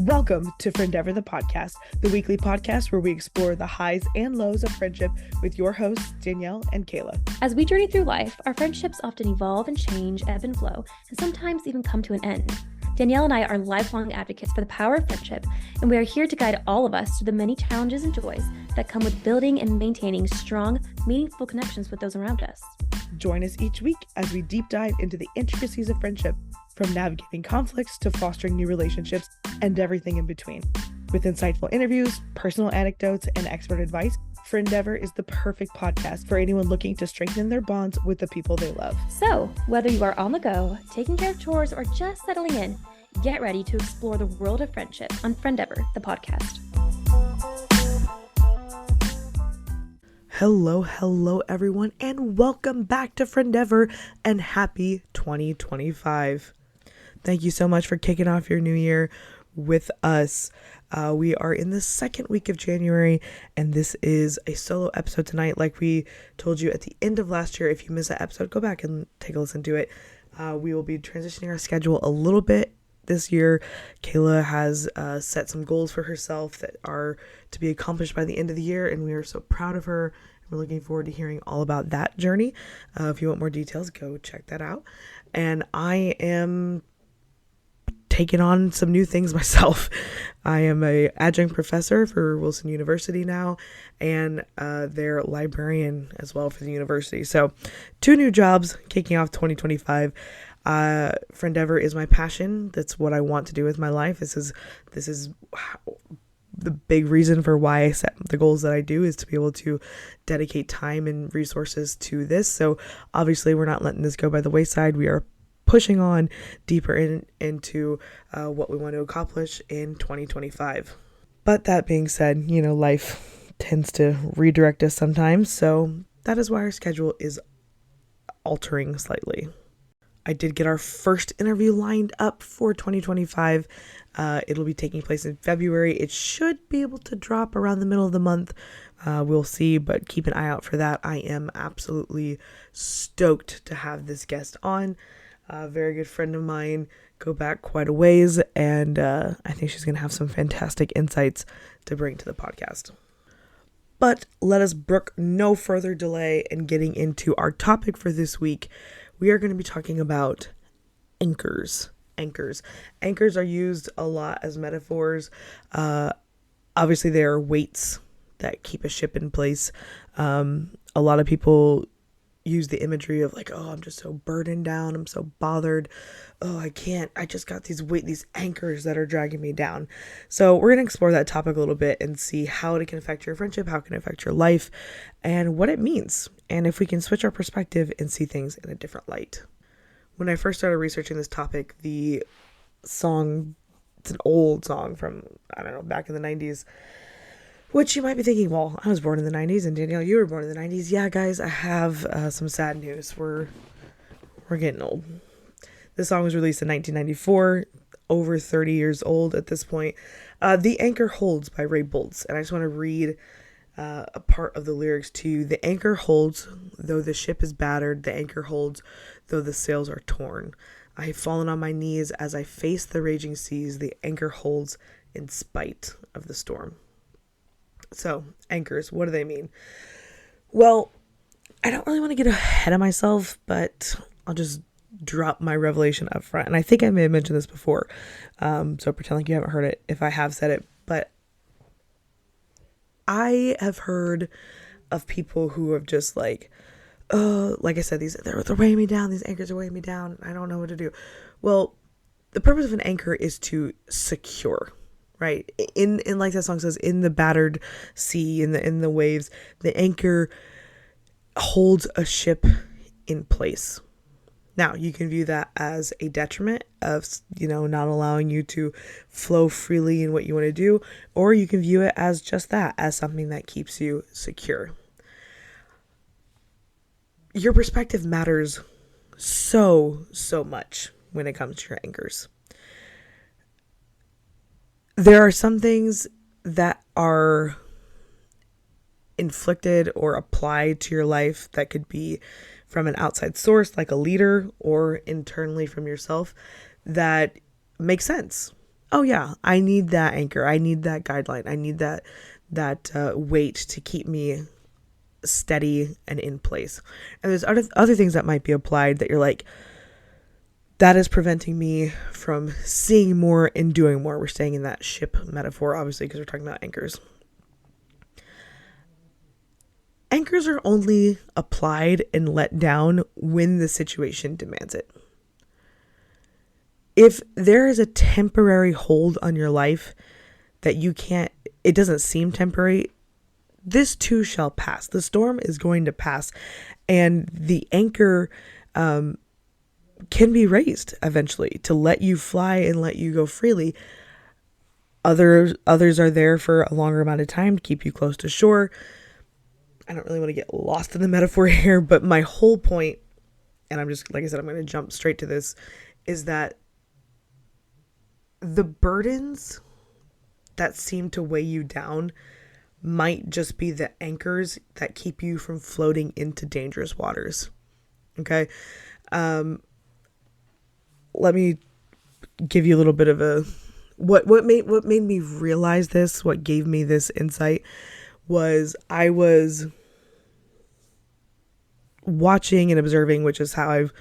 Welcome to Friendeavor, the podcast, the weekly podcast where we explore the highs and lows of friendship with your hosts, Danielle and Kayla. As we journey through life, our friendships often evolve and change, ebb and flow, and sometimes even come to an end. Danielle and I are lifelong advocates for the power of friendship, and we are here to guide all of us through the many challenges and joys that come with building and maintaining strong, meaningful connections with those around us. Join us each week as we deep dive into the intricacies of friendship, from navigating conflicts to fostering new relationships and everything in between. With insightful interviews, personal anecdotes, and expert advice, Friendeavor is the perfect podcast for anyone looking to strengthen their bonds with the people they love. So, whether you are on the go, taking care of chores, or just settling in, get ready to explore the world of friendship on Friendeavor, the podcast. Hello everyone, and welcome back to Friendeavor, and happy 2025. Thank you so much for kicking off your new year with us. We are in the second week of January, and this is a solo episode tonight. Like we told you at the end of last year, if you missed that episode, go back and take a listen to it. We will be transitioning our schedule a little bit this year. Kayla has set some goals for herself that are to be accomplished by the end of the year, and we are so proud of her. We're looking forward to hearing all about that journey. If you want more details, go check that out. And I am taking on some new things myself. I am a adjunct professor for Wilson University now, and their librarian as well for the university. So 2 new jobs kicking off 2025. Friendeavor is my passion. That's what I want to do with my life. This is the big reason for why I set the goals that I do, is to be able to dedicate time and resources to this. So obviously we're not letting this go by the wayside. We are pushing on deeper into what we want to accomplish in 2025. But that being said, life tends to redirect us sometimes. So that is why our schedule is altering slightly. I did get our first interview lined up for 2025. It'll be taking place in February. It should be able to drop around the middle of the month. We'll see, but keep an eye out for that. I am absolutely stoked to have this guest on. A very good friend of mine, go back quite a ways, and I think she's going to have some fantastic insights to bring to the podcast. But let us brook no further delay in getting into our topic for this week. We are going to be talking about anchors. Anchors are used a lot as metaphors. Obviously, they are weights that keep a ship in place. A lot of people use the imagery of like, oh, I'm just so burdened down. I'm so bothered. Oh, I just got these anchors that are dragging me down. So we're going to explore that topic a little bit and see how it can affect your friendship, how it can affect your life, and what it means. And if we can switch our perspective and see things in a different light. When I first started researching this topic, the song, it's an old song from, back in the 90s, which you might be thinking, well, I was born in the 90s, and Danielle, you were born in the 90s. Yeah, guys, I have some sad news. We're getting old. This song was released in 1994, over 30 years old at this point. The Anchor Holds by Ray Boltz, and I just want to read a part of the lyrics to you. The anchor holds, though the ship is battered. The anchor holds, though the sails are torn. I have fallen on my knees as I face the raging seas. The anchor holds in spite of the storm. So, anchors, what do they mean? Well, I don't really want to get ahead of myself, but I'll just drop my revelation up front. And I think I may have mentioned this before, so pretend like you haven't heard it if I have said it. But I have heard of people who have just like I said, they're weighing me down. These anchors are weighing me down. I don't know what to do. Well, the purpose of an anchor is to secure. Right. In like that song says, in the battered sea, in the waves, the anchor holds a ship in place. Now, you can view that as a detriment of, not allowing you to flow freely in what you want to do, or you can view it as just that, as something that keeps you secure. Your perspective matters so much when it comes to your anchors. There are some things that are inflicted or applied to your life that could be from an outside source, like a leader, or internally from yourself, that make sense. oh yeah, I need that anchor. I need that guideline. I need that weight to keep me steady and in place. And there's other things that might be applied that you're like, that is preventing me from seeing more and doing more. We're staying in that ship metaphor, obviously, because we're talking about anchors. Anchors are only applied and let down when the situation demands it. If there is a temporary hold on your life that you can't, it doesn't seem temporary, this too shall pass. The storm is going to pass, and the anchor can be raised eventually to let you fly and let you go freely. Others are there for a longer amount of time to keep you close to shore. I don't really want to get lost in the metaphor here, but my whole point, and I'm just, like I said, I'm going to jump straight to this, is that the burdens that seem to weigh you down might just be the anchors that keep you from floating into dangerous waters. Okay? Let me give you a little bit of a what made me realize this, what gave me this insight, was I was watching and observing, which is how I've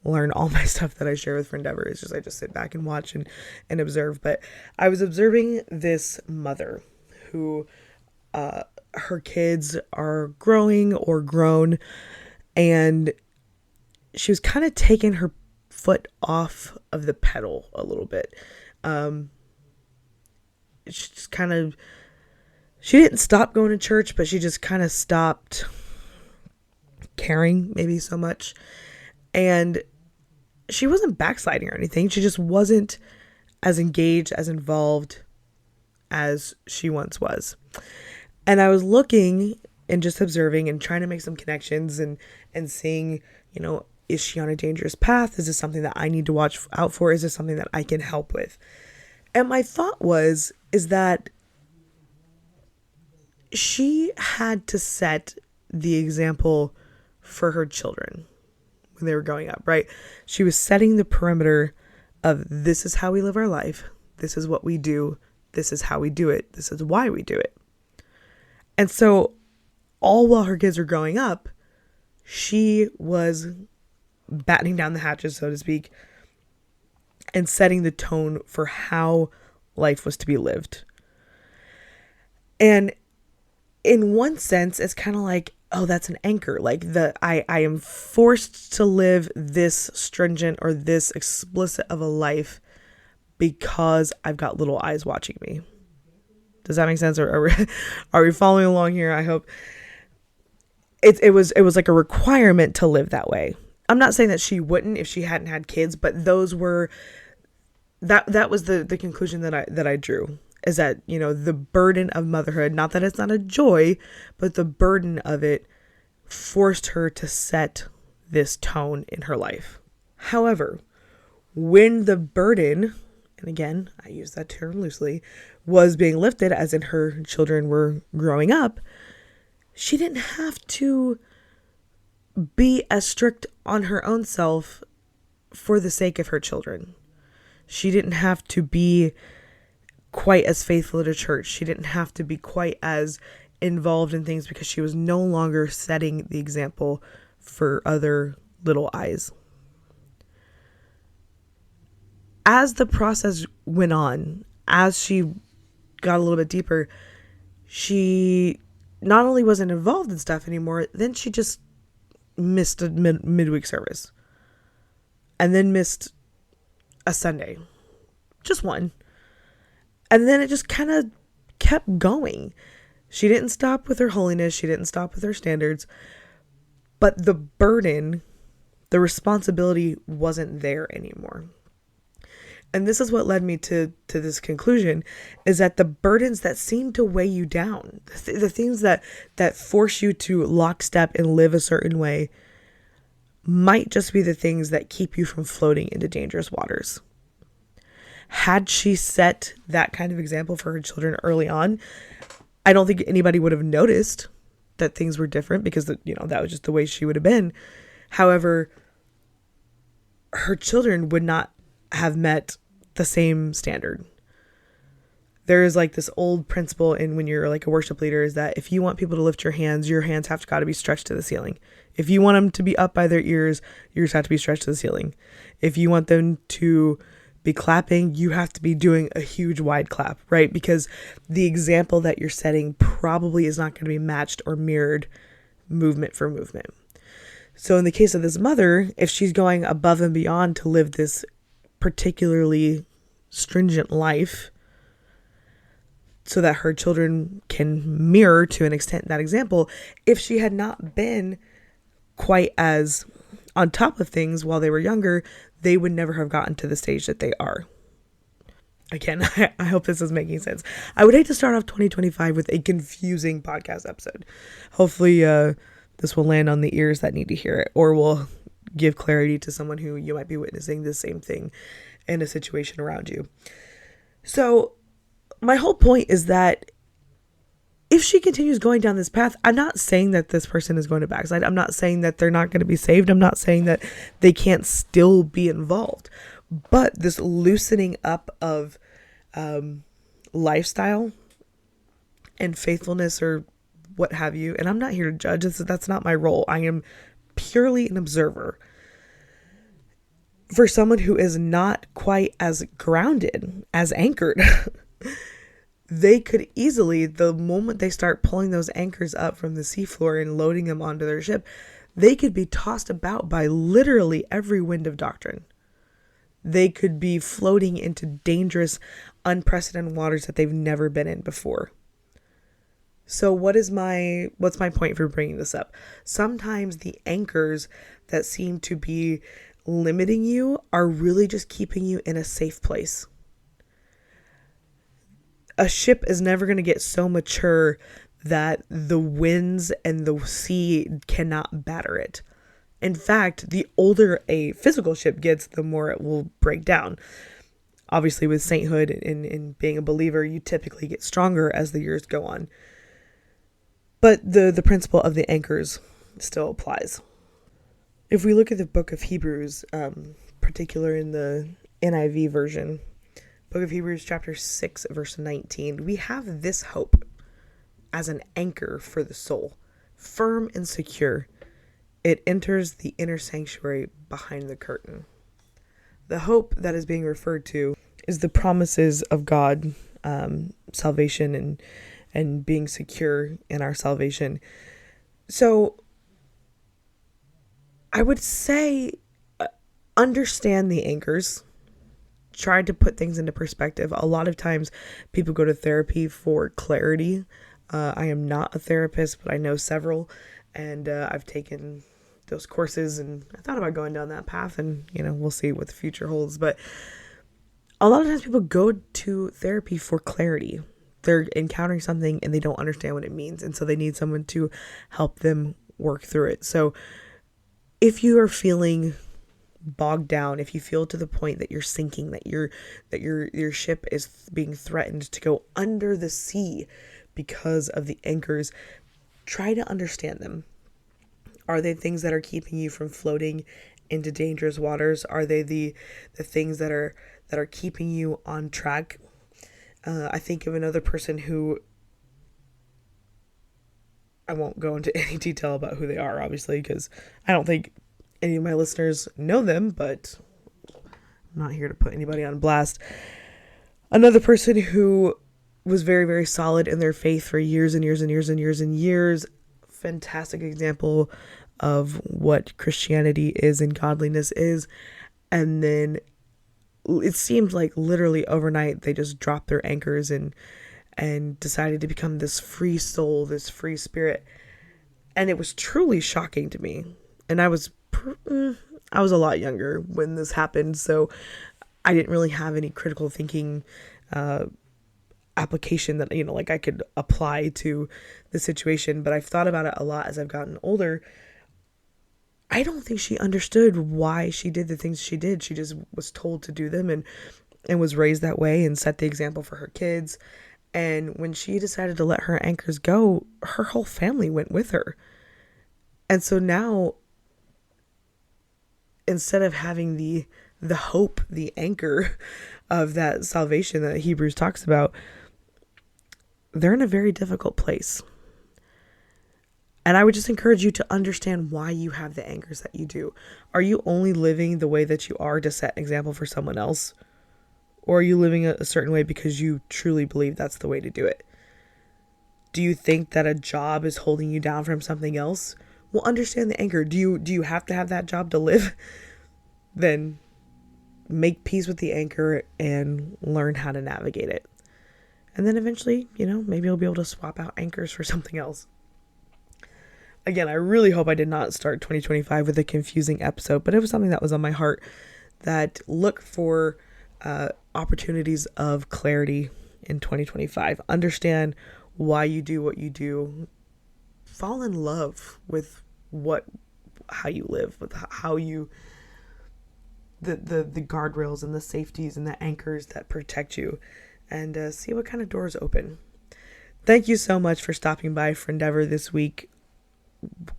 learned all my stuff that I share with Friendeavor. It's just I just sit back and watch and observe. But I was observing this mother who her kids are growing or grown, and she was kind of taking her foot off of the pedal a little bit. She just kind of, she didn't stop going to church, but she just kind of stopped caring maybe so much. And she wasn't backsliding or anything. She just wasn't as engaged, as involved as she once was. And I was looking and just observing and trying to make some connections and seeing, is she on a dangerous path? Is this something that I need to watch out for? Is this something that I can help with? And my thought is that she had to set the example for her children when they were growing up, right? She was setting the perimeter of, this is how we live our life. This is what we do. This is how we do it. This is why we do it. And so all while her kids are growing up, she was battening down the hatches, so to speak, and setting the tone for how life was to be lived. And in one sense, it's kind of like, oh, that's an anchor. Like I am forced to live this stringent or this explicit of a life because I've got little eyes watching me. Does that make sense? Or are we following along here? I hope. It was like a requirement to live that way. I'm not saying that she wouldn't if she hadn't had kids, but those were, that was the conclusion that I drew, is that, the burden of motherhood, not that it's not a joy, but the burden of it forced her to set this tone in her life. However, when the burden, and again, I use that term loosely, was being lifted, as in her children were growing up, she didn't have to be as strict on her own self for the sake of her children. She didn't have to be quite as faithful to church. She didn't have to be quite as involved in things because she was no longer setting the example for other little eyes. As the process went on, as she got a little bit deeper, she not only wasn't involved in stuff anymore, then she just missed a midweek service. And then missed a Sunday. Just one. And then it just kind of kept going. She didn't stop with her holiness. She didn't stop with her standards. But the burden, the responsibility wasn't there anymore. And this is what led me to this conclusion, is that the burdens that seem to weigh you down, the things that force you to lockstep and live a certain way, might just be the things that keep you from floating into dangerous waters. Had she set that kind of example for her children early on, I don't think anybody would have noticed that things were different, because that was just the way she would have been. However, her children would not have met the same standard. There is like this old principle in when you're like a worship leader, is that if you want people to lift your hands have got to be stretched to the ceiling. If you want them to be up by their ears have to be stretched to the ceiling. If you want them to be clapping, you have to be doing a huge wide clap, right? Because the example that you're setting probably is not going to be matched or mirrored movement for movement. So in the case of this mother, if she's going above and beyond to live this particularly stringent life so that her children can mirror to an extent that example, if she had not been quite as on top of things while they were younger, they would never have gotten to the stage that they are. Again, I hope this is making sense. I would hate to start off 2025 with a confusing podcast episode. Hopefully this will land on the ears that need to hear it, or will give clarity to someone who you might be witnessing the same thing in a situation around you. So my whole point is that if she continues going down this path, I'm not saying that this person is going to backslide. I'm not saying that they're not going to be saved. I'm not saying that they can't still be involved. But this loosening up of lifestyle and faithfulness or what have you, and I'm not here to judge. That's not my role. I am purely an observer. For someone who is not quite as grounded, as anchored, they could easily, the moment they start pulling those anchors up from the seafloor and loading them onto their ship, they could be tossed about by literally every wind of doctrine. They could be floating into dangerous, unprecedented waters that they've never been in before. So what's my point for bringing this up? Sometimes the anchors that seem to be limiting you are really just keeping you in a safe place. A ship is never going to get so mature that the winds and the sea cannot batter it. In fact, the older a physical ship gets, the more it will break down. Obviously, with sainthood and being a believer, you typically get stronger as the years go on. But the principle of the anchors still applies. If we look at the book of Hebrews, particular in the NIV version, book of Hebrews chapter 6, verse 19, we have this hope as an anchor for the soul, firm and secure. It enters the inner sanctuary behind the curtain. The hope that is being referred to is the promises of God, salvation and being secure in our salvation. So I would say understand the anchors. Try to put things into perspective. A lot of times people go to therapy for clarity. I am not a therapist, but I know several, and I've taken those courses, and I thought about going down that path, and we'll see what the future holds. But a lot of times people go to therapy for clarity. They're encountering something and they don't understand what it means, and so they need someone to help them work through it. So if you are feeling bogged down, if you feel to the point that you're sinking, that your ship is being threatened to go under the sea because of the anchors, try to understand them. Are they things that are keeping you from floating into dangerous waters? Are they the things that are keeping you on track? I think of another person who, I won't go into any detail about who they are, obviously, because I don't think any of my listeners know them, but I'm not here to put anybody on blast. Another person who was very, very solid in their faith for years and years and years and years and years. Fantastic example of what Christianity is and godliness is. And then it seemed like literally overnight they just dropped their anchors and decided to become this free soul, this free spirit. And it was truly shocking to me. And I was a lot younger when this happened, so I didn't really have any critical thinking application that I could apply to the situation. But I've thought about it a lot as I've gotten older. I don't think she understood why she did the things she did. She just was told to do them and was raised that way and set the example for her kids. And when she decided to let her anchors go, her whole family went with her. And so now, instead of having the hope, the anchor of that salvation that Hebrews talks about, they're in a very difficult place. And I would just encourage you to understand why you have the angers that you do. Are you only living the way that you are to set an example for someone else? Or are you living a certain way because you truly believe that's the way to do it? Do you think that a job is holding you down from something else? Well, understand the anger. Do you have to have that job to live? Then make peace with the anger and learn how to navigate it. And then eventually, maybe you'll be able to swap out anchors for something else. Again, I really hope I did not start 2025 with a confusing episode, but it was something that was on my heart, that look for opportunities of clarity in 2025. Understand why you do what you do. Fall in love with how you live, with how you, the guardrails and the safeties and the anchors that protect you, and see what kind of doors open. Thank you so much for stopping by Friendeavor this week.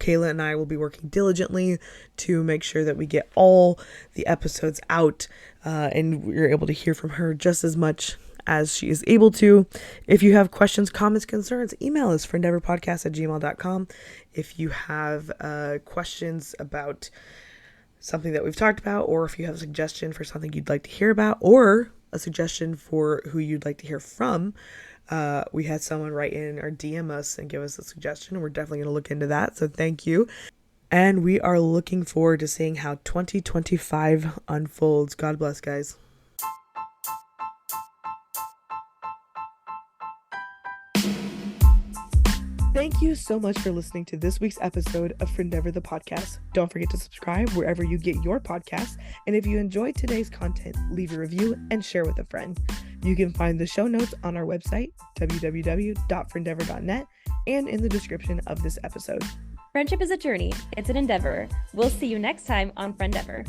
Kayla and I will be working diligently to make sure that we get all the episodes out, and we're able to hear from her just as much as she is able to. If you have questions, comments, concerns, email us friendeavorpodcast@gmail.com. If you have questions about something that we've talked about, or if you have a suggestion for something you'd like to hear about, or a suggestion for who you'd like to hear from, we had someone write in or DM us and give us a suggestion. We're definitely going to look into that. So thank you. And we are looking forward to seeing how 2025 unfolds. God bless, guys. Thank you so much for listening to this week's episode of Friendeavor the podcast. Don't forget to subscribe wherever you get your podcasts. And if you enjoyed today's content, leave a review and share with a friend. You can find the show notes on our website, www.friendeavor.net, and in the description of this episode. Friendship is a journey. It's an endeavor. We'll see you next time on Friendeavor.